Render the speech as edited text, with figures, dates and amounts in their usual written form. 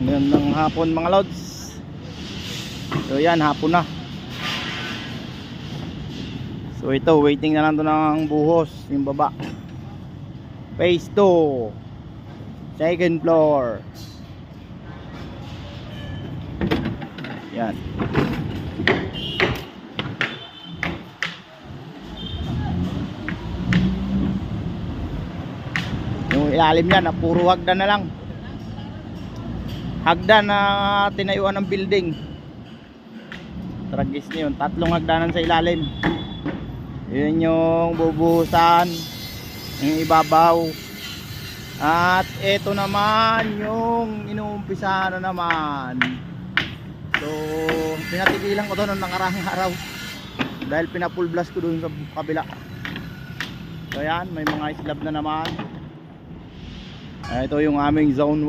Magandang hapon mga lods. So yan, hapon na. So ito, waiting na lang to ng buhos, yung baba. Phase 2, second floor. Yan. Yung ilalim yan, puro hagdan na lang. Hagdan na tinayuan ng building. Tragis na yun, 3 hagdanan sa ilalim. Yun yung bubuhusan, yung ibabaw. At ito naman yung inuumpisahan na naman. So pinatigilan ko to nung nakarang araw dahil pinapull blast ko dun sa kabila. So yan, may mga slab na naman. Ito yung aming zone 1.